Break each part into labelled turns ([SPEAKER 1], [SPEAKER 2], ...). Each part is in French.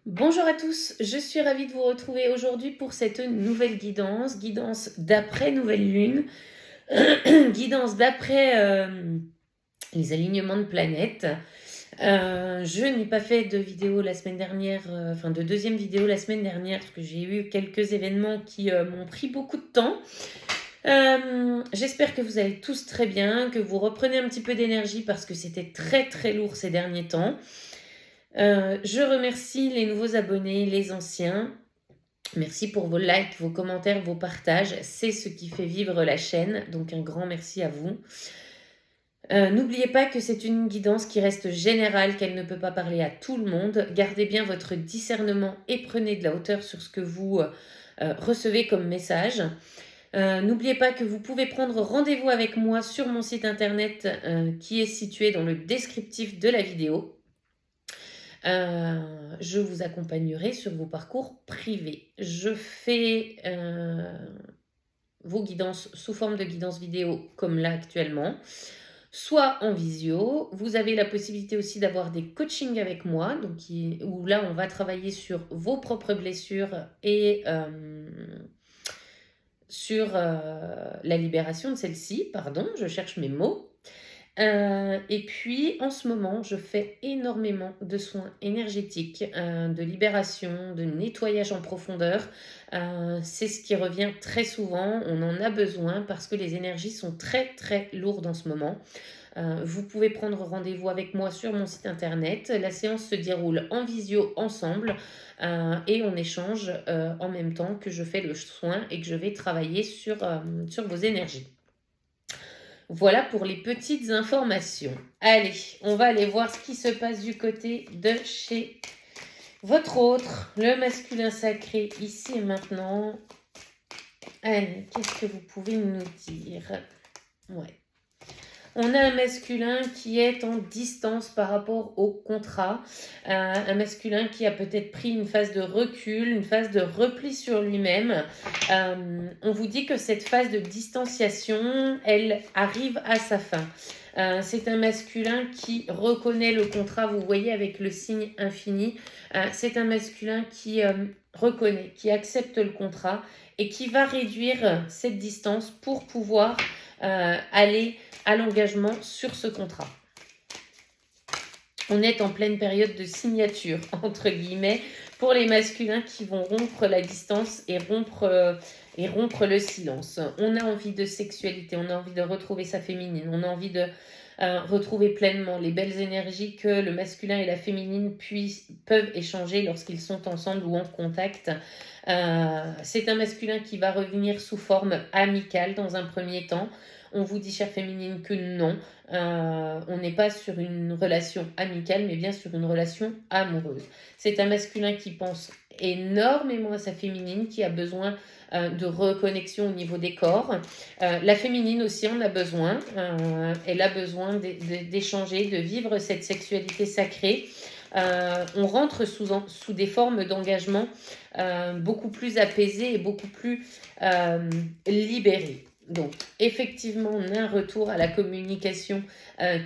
[SPEAKER 1] Bonjour à tous, je suis ravie de vous retrouver aujourd'hui pour cette nouvelle guidance d'après nouvelle lune, guidance d'après les alignements de planètes. Je n'ai pas fait de vidéo la semaine dernière, enfin de deuxième vidéo la semaine dernière parce que j'ai eu quelques événements qui m'ont pris beaucoup de temps. J'espère que vous allez tous très bien, que vous reprenez un petit peu d'énergie parce que c'était très très lourd ces derniers temps. Je remercie les nouveaux abonnés, les anciens. Merci pour vos likes, vos commentaires, vos partages. C'est ce qui fait vivre la chaîne. Donc un grand merci à vous. N'oubliez pas que c'est une guidance qui reste générale, qu'elle ne peut pas parler à tout le monde. Gardez bien votre discernement et prenez de la hauteur sur ce que vous recevez comme message. N'oubliez pas que vous pouvez prendre rendez-vous avec moi sur mon site internet qui est situé dans le descriptif de la vidéo. Je vous accompagnerai sur vos parcours privés. Je fais vos guidances sous forme de guidance vidéo comme là actuellement, soit en visio. Vous avez la possibilité aussi d'avoir des coachings avec moi, donc où là on va travailler sur vos propres blessures et sur la libération de celles-ci. Pardon, je cherche mes mots. Et puis, en ce moment, je fais énormément de soins énergétiques, de libération, de nettoyage en profondeur. C'est ce qui revient très souvent. On en a besoin parce que les énergies sont très, très lourdes en ce moment. Vous pouvez prendre rendez-vous avec moi sur mon site internet. La séance se déroule en visio ensemble et on échange en même temps que je fais le soin et que je vais travailler sur vos énergies. Voilà pour les petites informations. Allez, on va aller voir ce qui se passe du côté de chez votre autre, le masculin sacré, ici et maintenant. Allez, qu'est-ce que vous pouvez nous dire? Ouais. On a un masculin qui est en distance par rapport au contrat, un masculin qui a peut-être pris une phase de recul, une phase de repli sur lui-même. On vous dit que cette phase de distanciation, elle arrive à sa fin. C'est un masculin qui reconnaît le contrat, vous voyez avec le signe infini. C'est un masculin qui reconnaît, qui accepte le contrat et qui va réduire cette distance pour pouvoir aller à l'engagement sur ce contrat. On est en pleine période de signature, entre guillemets, pour les masculins qui vont rompre la distance et rompre le silence. On a envie de sexualité, on a envie de retrouver sa féminine, on a envie de retrouver pleinement les belles énergies que le masculin et la féminine peuvent échanger lorsqu'ils sont ensemble ou en contact. C'est un masculin qui va revenir sous forme amicale dans un premier temps. On vous dit, chère féminine, que non, on n'est pas sur une relation amicale, mais bien sur une relation amoureuse. C'est un masculin qui pense énormément à sa féminine, qui a besoin de reconnexion au niveau des corps. La féminine aussi en a besoin. Elle a besoin d'échanger, de vivre cette sexualité sacrée. On rentre sous des formes d'engagement beaucoup plus apaisées et beaucoup plus libérées. Donc, effectivement, on a un retour à la communication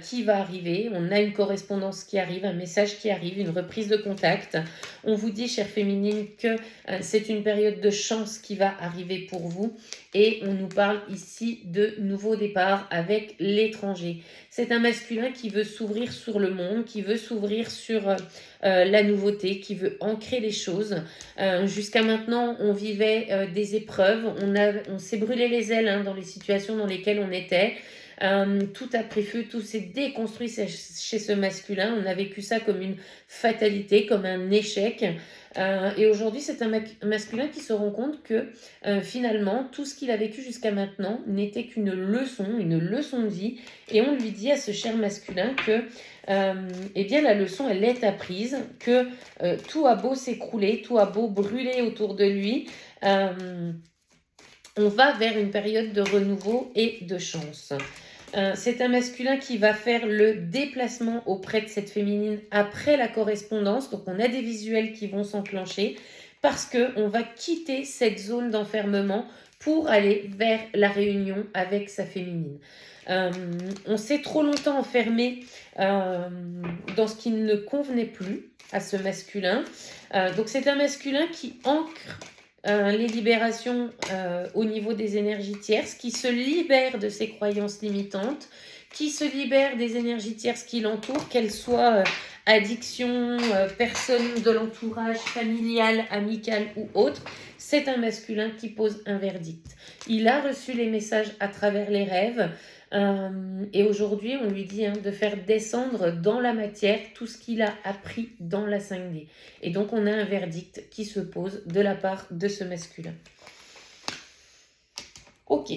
[SPEAKER 1] qui va arriver. On a une correspondance qui arrive, un message qui arrive, une reprise de contact. On vous dit, chère féminine, que c'est une période de chance qui va arriver pour vous. Et on nous parle ici de nouveau départ avec l'étranger. C'est un masculin qui veut s'ouvrir sur le monde, qui veut s'ouvrir sur la nouveauté, qui veut ancrer les choses. Jusqu'à maintenant, on vivait des épreuves, on s'est brûlé les ailes dans les situations dans lesquelles on était. Tout a pris feu, tout s'est déconstruit chez ce masculin. On a vécu ça comme une fatalité, comme un échec. Et aujourd'hui, c'est un masculin qui se rend compte que finalement, tout ce qu'il a vécu jusqu'à maintenant n'était qu'une leçon de vie. Et on lui dit à ce cher masculin que eh bien, la leçon, elle est apprise, que tout a beau s'écrouler, tout a beau brûler autour de lui. On va vers une période de renouveau et de chance. C'est un masculin qui va faire le déplacement auprès de cette féminine après la correspondance. Donc, on a des visuels qui vont s'enclencher parce qu'on va quitter cette zone d'enfermement pour aller vers la réunion avec sa féminine. On s'est trop longtemps enfermé dans ce qui ne convenait plus à ce masculin. Donc c'est un masculin qui ancre les libérations au niveau des énergies tierces, qui se libère de ses croyances limitantes, qui se libère des énergies tierces qui l'entourent, qu'elles soient addiction, personne de l'entourage familial, amical ou autre. C'est un masculin qui pose un verdict. Il a reçu les messages à travers les rêves. Et aujourd'hui, on lui dit de faire descendre dans la matière tout ce qu'il a appris dans la 5D. Et donc, on a un verdict qui se pose de la part de ce masculin. Ok.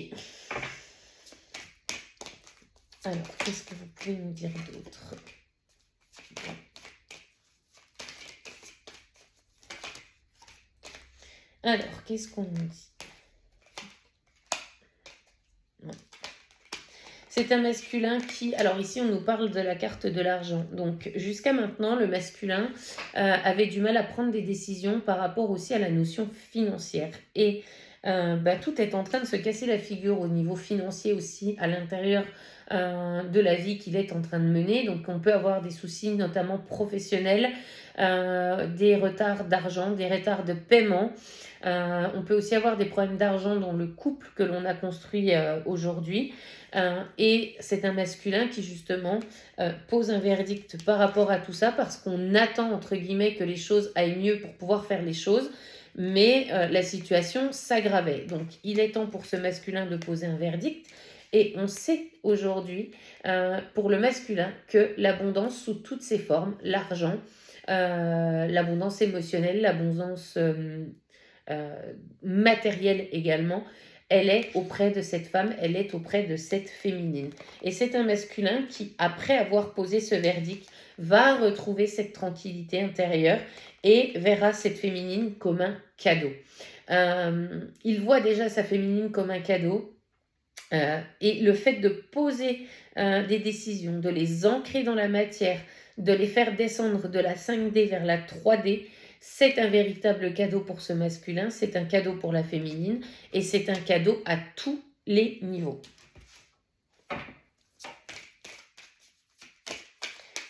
[SPEAKER 1] Alors, qu'est-ce que vous pouvez nous dire d'autre ? Alors, qu'est-ce qu'on nous dit ? C'est un masculin qui... Alors ici, on nous parle de la carte de l'argent. Donc jusqu'à maintenant, le masculin avait du mal à prendre des décisions par rapport aussi à la notion financière. Et tout est en train de se casser la figure au niveau financier aussi, à l'intérieur de la vie qu'il est en train de mener. Donc on peut avoir des soucis notamment professionnels, des retards d'argent, des retards de paiement. On peut aussi avoir des problèmes d'argent dans le couple que l'on a construit aujourd'hui. Et c'est un masculin qui justement pose un verdict par rapport à tout ça parce qu'on attend entre guillemets que les choses aillent mieux pour pouvoir faire les choses, mais la situation s'aggravait. Donc il est temps pour ce masculin de poser un verdict. Et on sait aujourd'hui pour le masculin que l'abondance sous toutes ses formes, l'argent, l'abondance émotionnelle, l'abondance matérielle également, elle est auprès de cette femme, elle est auprès de cette féminine. Et c'est un masculin qui, après avoir posé ce verdict, va retrouver cette tranquillité intérieure et verra cette féminine comme un cadeau. Il voit déjà sa féminine comme un cadeau. Et le fait de poser des décisions, de les ancrer dans la matière, de les faire descendre de la 5D vers la 3D, c'est un véritable cadeau pour ce masculin, c'est un cadeau pour la féminine et c'est un cadeau à tous les niveaux.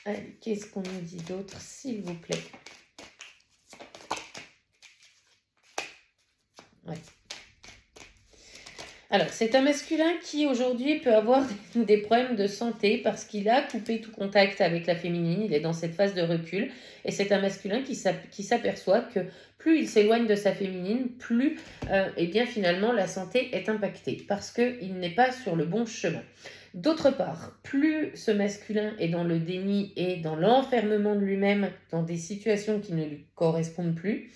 [SPEAKER 1] Allez, qu'est-ce qu'on nous dit d'autre, s'il vous plaît ? Ouais. Alors, c'est un masculin qui aujourd'hui peut avoir des problèmes de santé parce qu'il a coupé tout contact avec la féminine, il est dans cette phase de recul. Et c'est un masculin qui s'aperçoit que plus il s'éloigne de sa féminine, plus finalement la santé est impactée parce qu'il n'est pas sur le bon chemin. D'autre part, plus ce masculin est dans le déni et dans l'enfermement de lui-même dans des situations qui ne lui correspondent plus,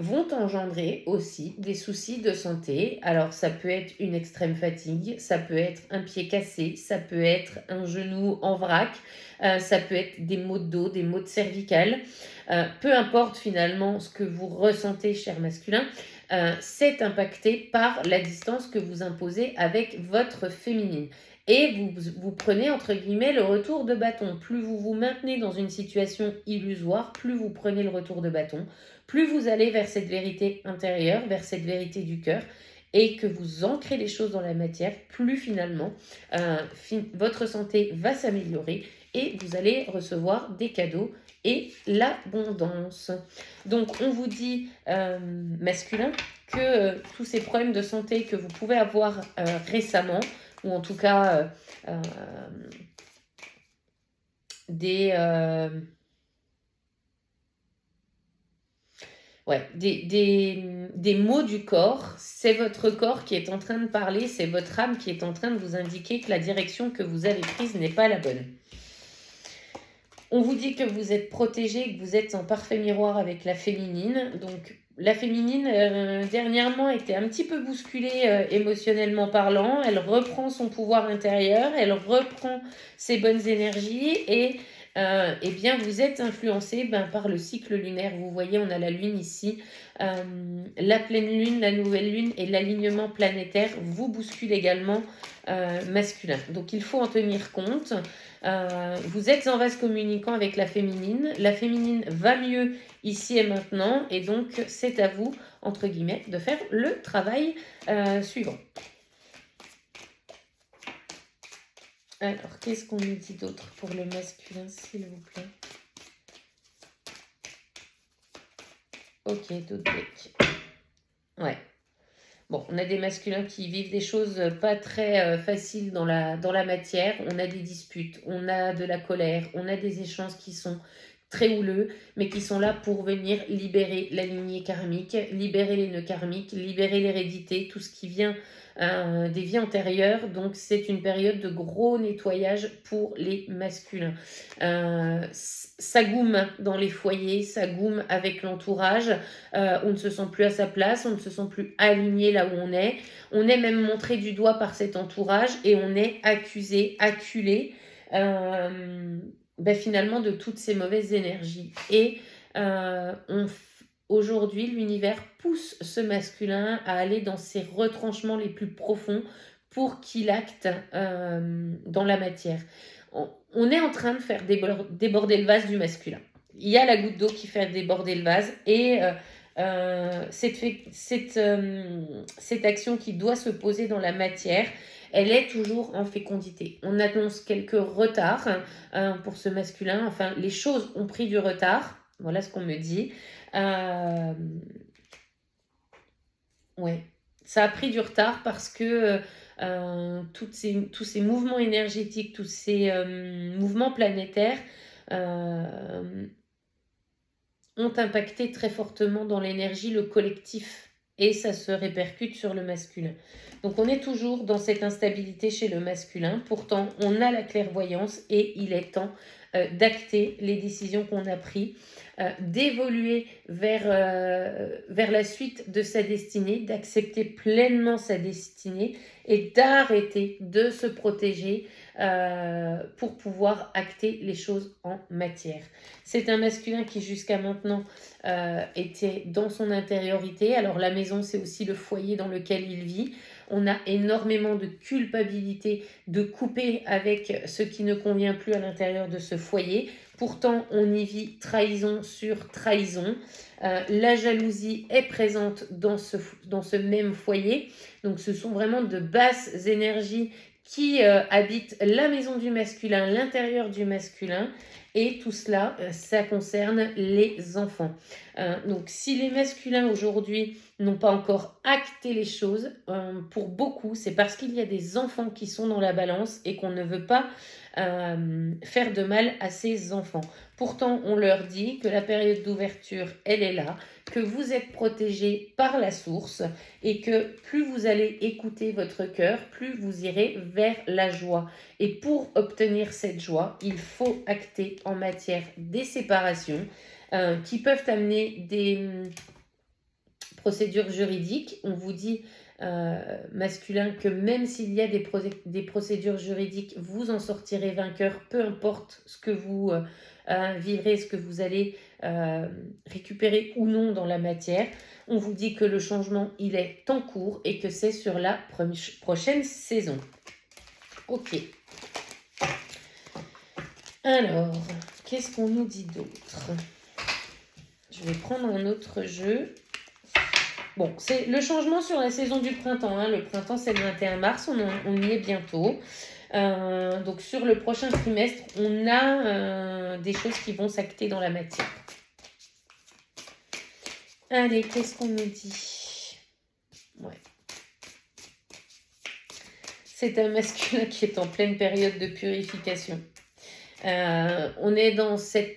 [SPEAKER 1] vont engendrer aussi des soucis de santé. Alors ça peut être une extrême fatigue, ça peut être un pied cassé, ça peut être un genou en vrac, ça peut être des maux de dos, des maux de cervicales. Peu importe finalement ce que vous ressentez, cher masculin, c'est impacté par la distance que vous imposez avec votre féminine. Et vous prenez, entre guillemets, le retour de bâton. Plus vous vous maintenez dans une situation illusoire, plus vous prenez le retour de bâton, plus vous allez vers cette vérité intérieure, vers cette vérité du cœur, et que vous ancrez les choses dans la matière, plus finalement, votre santé va s'améliorer et vous allez recevoir des cadeaux et l'abondance. Donc, on vous dit, masculin, que tous ces problèmes de santé que vous pouvez avoir récemment, ou en tout cas des maux du corps, c'est votre corps qui est en train de parler, c'est votre âme qui est en train de vous indiquer que la direction que vous avez prise n'est pas la bonne. On vous dit que vous êtes protégé, que vous êtes en parfait miroir avec la féminine. Donc, la féminine, dernièrement, était un petit peu bousculée émotionnellement parlant. Elle reprend son pouvoir intérieur, elle reprend ses bonnes énergies et eh bien, vous êtes influencé par le cycle lunaire. Vous voyez, on a la lune ici. La pleine lune, la nouvelle lune et l'alignement planétaire vous bousculent également masculin. Donc, il faut en tenir compte. Vous êtes en vase communicant avec la féminine. La féminine va mieux ici et maintenant. Et donc, c'est à vous, entre guillemets, de faire le travail suivant. Alors, qu'est-ce qu'on nous dit d'autre pour le masculin, s'il vous plaît? Ok, d'autres decks. Ouais. Bon, on a des masculins qui vivent des choses pas très faciles dans la matière. On a des disputes, on a de la colère, on a des échanges qui sont très houleux, mais qui sont là pour venir libérer la lignée karmique, libérer les nœuds karmiques, libérer l'hérédité, tout ce qui vient des vies antérieures. Donc c'est une période de gros nettoyage pour les masculins. Ça goume dans les foyers, ça goume avec l'entourage, on ne se sent plus à sa place, on ne se sent plus aligné là où on est même montré du doigt par cet entourage et on est accusé, acculé finalement de toutes ces mauvaises énergies. Et aujourd'hui, l'univers pousse ce masculin à aller dans ses retranchements les plus profonds pour qu'il acte dans la matière. On est en train de faire déborder le vase du masculin. Il y a la goutte d'eau qui fait déborder le vase et cette action qui doit se poser dans la matière, elle est toujours en fécondité. On annonce quelques retards pour ce masculin. Enfin, les choses ont pris du retard. Voilà ce qu'on me dit. Ouais, ça a pris du retard parce que tous ces mouvements énergétiques, tous ces mouvements planétaires ont impacté très fortement dans l'énergie, le collectif. Et ça se répercute sur le masculin. Donc on est toujours dans cette instabilité chez le masculin. Pourtant, on a la clairvoyance et il est temps d'acter les décisions qu'on a prises, d'évoluer vers la suite de sa destinée, d'accepter pleinement sa destinée et d'arrêter de se protéger pour pouvoir acter les choses en matière. C'est un masculin qui jusqu'à maintenant était dans son intériorité. Alors la maison, c'est aussi le foyer dans lequel il vit. On a énormément de culpabilité de couper avec ce qui ne convient plus à l'intérieur de ce foyer. Pourtant, on y vit trahison sur trahison. La jalousie est présente dans ce même foyer. Donc ce sont vraiment de basses énergies qui habitent la maison du masculin, l'intérieur du masculin. Et tout cela, ça concerne les enfants. Donc si les masculins aujourd'hui n'ont pas encore acté les choses, pour beaucoup, c'est parce qu'il y a des enfants qui sont dans la balance et qu'on ne veut pas faire de mal à ces enfants. Pourtant, on leur dit que la période d'ouverture, elle est là, que vous êtes protégés par la source et que plus vous allez écouter votre cœur, plus vous irez vers la joie. Et pour obtenir cette joie, il faut acter en matière des séparations qui peuvent amener des procédures juridiques. On vous dit masculin que même s'il y a des procédures juridiques, vous en sortirez vainqueur, peu importe ce que vous vivrez, ce que vous allez récupérer ou non dans la matière. On vous dit que le changement, il est en cours et que c'est sur la prochaine saison. Ok. Alors, qu'est-ce qu'on nous dit d'autre? Je vais prendre un autre jeu. Bon, c'est le changement sur la saison du printemps. Hein. Le printemps, c'est le 21 mars, on y est bientôt. Donc sur le prochain trimestre, on a des choses qui vont s'acter dans la matière. Allez, qu'est-ce qu'on nous dit? Ouais. C'est un masculin qui est en pleine période de purification. On est dans cette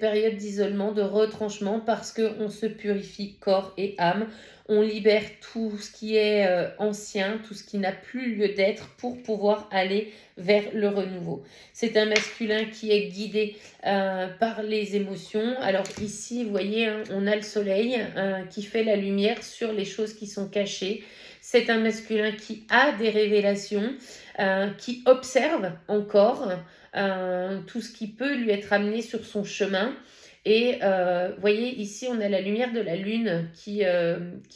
[SPEAKER 1] période d'isolement, de retranchement, parce qu'on se purifie corps et âme. On libère tout ce qui est ancien, tout ce qui n'a plus lieu d'être pour pouvoir aller vers le renouveau. C'est un masculin qui est guidé par les émotions. Alors ici, vous voyez, hein, on a le soleil qui fait la lumière sur les choses qui sont cachées. C'est un masculin qui a des révélations, qui observe encore tout ce qui peut lui être amené sur son chemin. Et voyez, ici, on a la lumière de la lune qui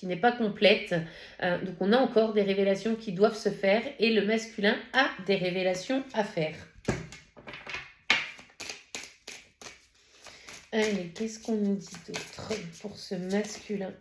[SPEAKER 1] n'est pas complète. Donc, on a encore des révélations qui doivent se faire et le masculin a des révélations à faire. Allez, qu'est-ce qu'on nous dit d'autre pour ce masculin?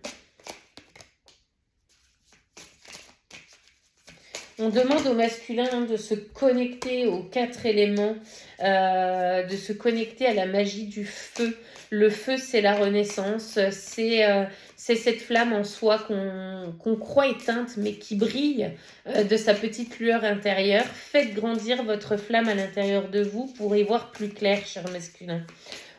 [SPEAKER 1] On demande au masculin de se connecter aux 4 éléments, de se connecter à la magie du feu. Le feu, c'est la renaissance, c'est cette flamme en soi qu'on croit éteinte, mais qui brille de sa petite lueur intérieure. Faites grandir votre flamme à l'intérieur de vous pour y voir plus clair, cher masculin.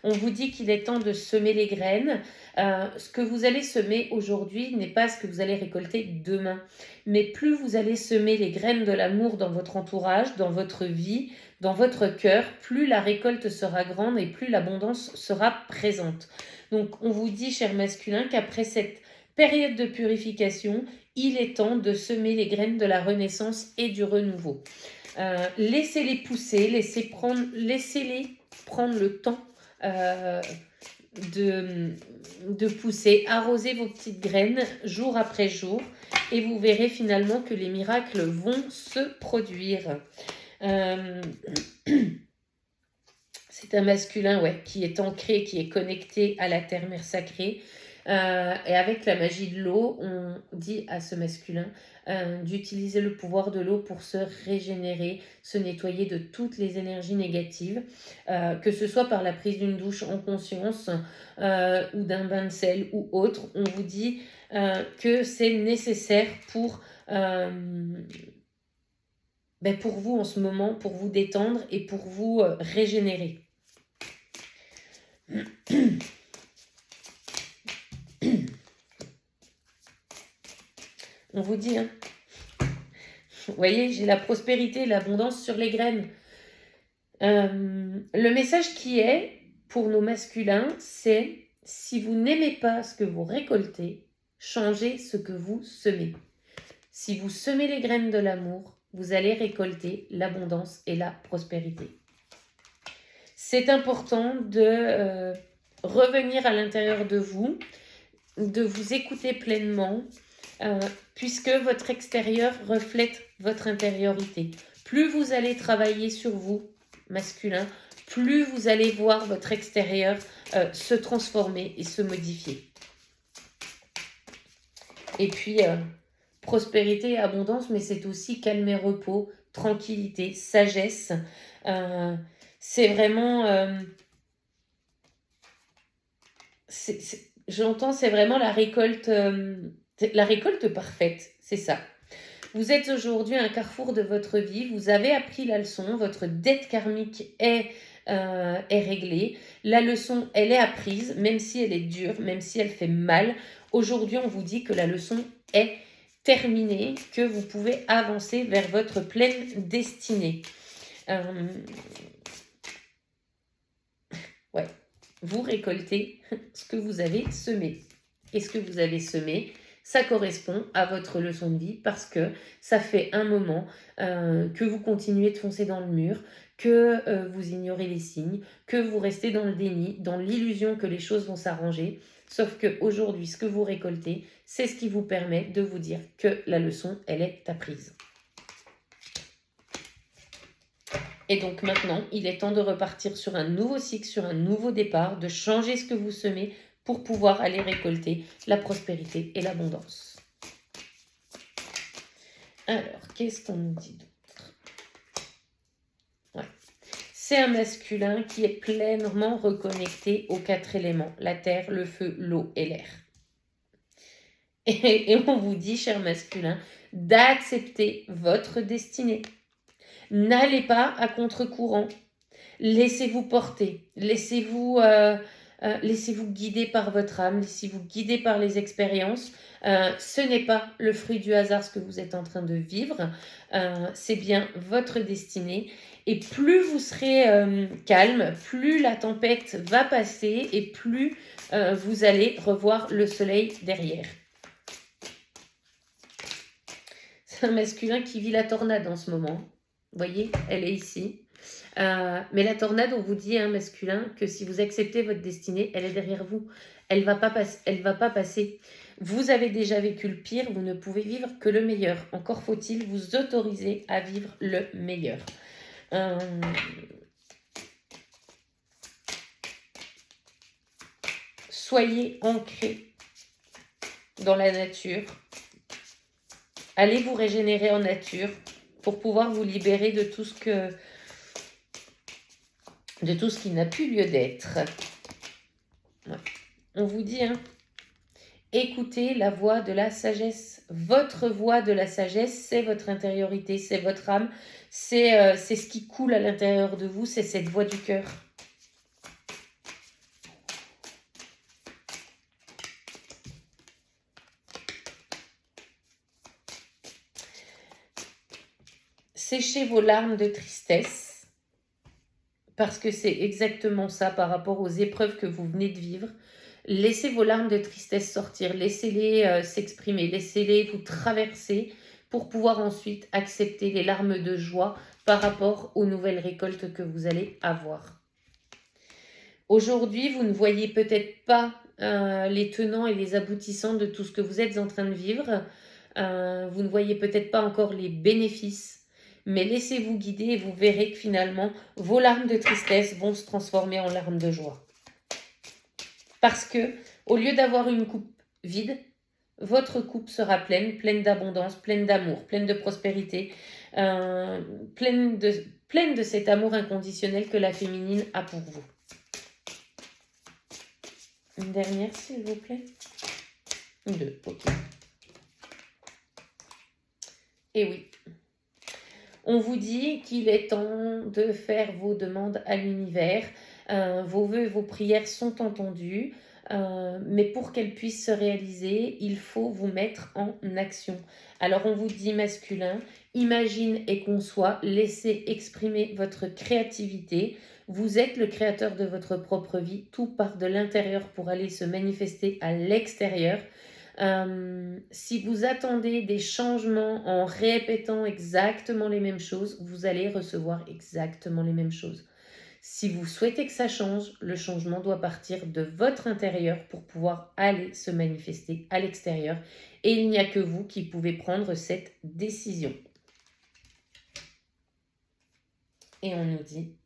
[SPEAKER 1] On vous dit qu'il est temps de semer les graines. Ce que vous allez semer aujourd'hui n'est pas ce que vous allez récolter demain. Mais plus vous allez semer les graines de l'amour dans votre entourage, dans votre vie, dans votre cœur, plus la récolte sera grande et plus l'abondance sera présente. Donc on vous dit, cher masculin, qu'après cette période de purification, il est temps de semer les graines de la renaissance et du renouveau. Laissez-les pousser, laissez-les prendre le temps de pousser, arrosez vos petites graines jour après jour et vous verrez finalement que les miracles vont se produire. C'est un masculin qui est ancré, qui est connecté à la terre-mère sacrée. Et avec la magie de l'eau, on dit à ce masculin d'utiliser le pouvoir de l'eau pour se régénérer, se nettoyer de toutes les énergies négatives, que ce soit par la prise d'une douche en conscience ou d'un bain de sel ou autre. On vous dit que c'est nécessaire pour vous en ce moment, pour vous détendre et pour vous régénérer. On vous dit, vous voyez, j'ai la prospérité, l'abondance sur les graines. Le message qui est pour nos masculins, c'est si vous n'aimez pas ce que vous récoltez, changez ce que vous semez. Si vous semez les graines de l'amour, vous allez récolter l'abondance et la prospérité. C'est important de revenir à l'intérieur de vous écouter pleinement, puisque votre extérieur reflète votre intériorité. Plus vous allez travailler sur vous, masculin, plus vous allez voir votre extérieur se transformer et se modifier. Et puis, prospérité et abondance, mais c'est aussi calme et repos, tranquillité, sagesse. C'est vraiment... j'entends, c'est vraiment la récolte parfaite, c'est ça. Vous êtes aujourd'hui à un carrefour de votre vie, vous avez appris la leçon, votre dette karmique est réglée. La leçon, elle est apprise, même si elle est dure, même si elle fait mal. Aujourd'hui, on vous dit que la leçon est terminée, que vous pouvez avancer vers votre pleine destinée. Vous récoltez ce que vous avez semé. Et ce que vous avez semé, ça correspond à votre leçon de vie parce que ça fait un moment que vous continuez de foncer dans le mur, que vous ignorez les signes, que vous restez dans le déni, dans l'illusion que les choses vont s'arranger. Sauf qu'aujourd'hui, ce que vous récoltez, c'est ce qui vous permet de vous dire que la leçon, elle est apprise. Et donc maintenant, il est temps de repartir sur un nouveau cycle, sur un nouveau départ, de changer ce que vous semez pour pouvoir aller récolter la prospérité et l'abondance. Alors, qu'est-ce qu'on nous dit d'autre ? C'est un masculin qui est pleinement reconnecté aux 4 éléments, la terre, le feu, l'eau et l'air. Et on vous dit, cher masculin, d'accepter votre destinée. N'allez pas à contre-courant. Laissez-vous porter. Laissez-vous guider par votre âme. Laissez-vous guider par les expériences. Ce n'est pas le fruit du hasard ce que vous êtes en train de vivre. C'est bien votre destinée. Et plus vous serez calme, plus la tempête va passer et plus vous allez revoir le soleil derrière. c'est un masculin qui vit la tornade en ce moment. Vous voyez, elle est ici. Mais la tornade, on vous dit, un masculin, que si vous acceptez votre destinée, elle est derrière vous. Elle va pas passer. Vous avez déjà vécu le pire, vous ne pouvez vivre que le meilleur. Encore faut-il vous autoriser à vivre le meilleur. Soyez ancrés dans la nature. Allez vous régénérer en nature pour pouvoir vous libérer de tout ce qui n'a plus lieu d'être. Ouais. On vous dit, écoutez la voix de la sagesse. Votre voix de la sagesse, c'est votre intériorité, c'est votre âme, c'est ce qui coule à l'intérieur de vous, c'est cette voix du cœur. Séchez vos larmes de tristesse, parce que c'est exactement ça par rapport aux épreuves que vous venez de vivre. Laissez vos larmes de tristesse sortir, laissez-les s'exprimer, laissez-les vous traverser pour pouvoir ensuite accepter les larmes de joie par rapport aux nouvelles récoltes que vous allez avoir. Aujourd'hui, vous ne voyez peut-être pas les tenants et les aboutissants de tout ce que vous êtes en train de vivre. Vous ne voyez peut-être pas encore les bénéfices. Mais laissez-vous guider et vous verrez que finalement, vos larmes de tristesse vont se transformer en larmes de joie. Parce que, au lieu d'avoir une coupe vide, votre coupe sera pleine d'abondance, pleine d'amour, pleine de prospérité, pleine de cet amour inconditionnel que la féminine a pour vous. Une dernière, s'il vous plaît. 2, ok. Et oui. On vous dit qu'il est temps de faire vos demandes à l'univers. Vos vœux et vos prières sont entendus. Mais pour qu'elles puissent se réaliser, il faut vous mettre en action. Alors on vous dit masculin, imagine et conçois, laissez exprimer votre créativité. Vous êtes le créateur de votre propre vie. Tout part de l'intérieur pour aller se manifester à l'extérieur. Si vous attendez des changements en répétant exactement les mêmes choses, vous allez recevoir exactement les mêmes choses. Si vous souhaitez que ça change, le changement doit partir de votre intérieur pour pouvoir aller se manifester à l'extérieur. Et il n'y a que vous qui pouvez prendre cette décision. Et on nous dit,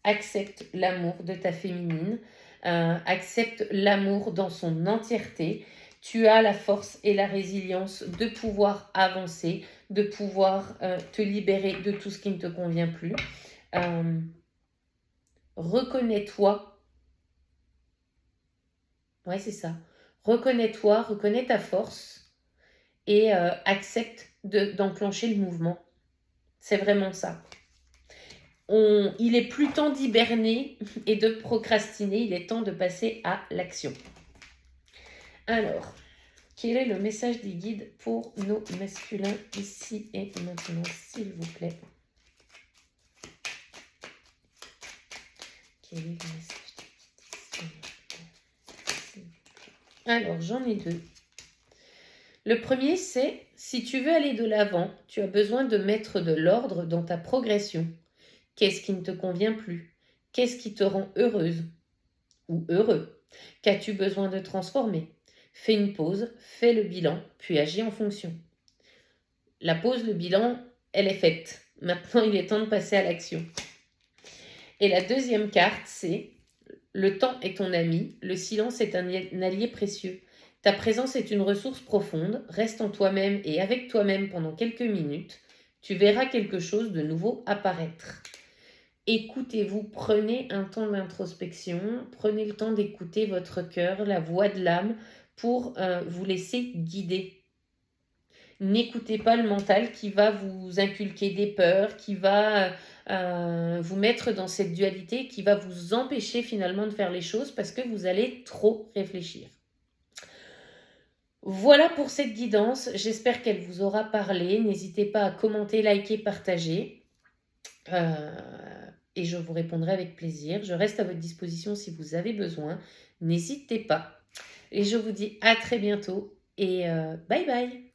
[SPEAKER 1] accepte l'amour de ta féminine, accepte l'amour dans son entièreté. Tu as la force et la résilience de pouvoir avancer, de pouvoir te libérer de tout ce qui ne te convient plus. Reconnais-toi. Ouais, c'est ça. Reconnais-toi, reconnais ta force et accepte d'enclencher le mouvement. C'est vraiment ça. Il est plus temps d'hiberner et de procrastiner. Il est temps de passer à l'action. Alors, quel est le message des guides pour nos masculins ici et maintenant, s'il vous plaît? Quel est le message des guides? Alors, j'en ai 2. Le premier, c'est, si tu veux aller de l'avant, tu as besoin de mettre de l'ordre dans ta progression. Qu'est-ce qui ne te convient plus? Qu'est-ce qui te rend heureuse ou heureux? Qu'as-tu besoin de transformer? Fais une pause, fais le bilan, puis agis en fonction. La pause, le bilan, elle est faite. Maintenant, il est temps de passer à l'action. Et la deuxième carte, c'est le temps est ton ami, le silence est un allié précieux. Ta présence est une ressource profonde, reste en toi-même et avec toi-même pendant quelques minutes. Tu verras quelque chose de nouveau apparaître. Écoutez-vous, prenez un temps d'introspection, prenez le temps d'écouter votre cœur, la voix de l'âme, pour vous laisser guider. N'écoutez pas le mental qui va vous inculquer des peurs, qui va vous mettre dans cette dualité, qui va vous empêcher finalement de faire les choses parce que vous allez trop réfléchir. Voilà pour cette guidance, j'espère qu'elle vous aura parlé. N'hésitez pas à commenter, liker, partager. Et je vous répondrai avec plaisir. Je reste à votre disposition si vous avez besoin. N'hésitez pas. Et je vous dis à très bientôt et bye bye.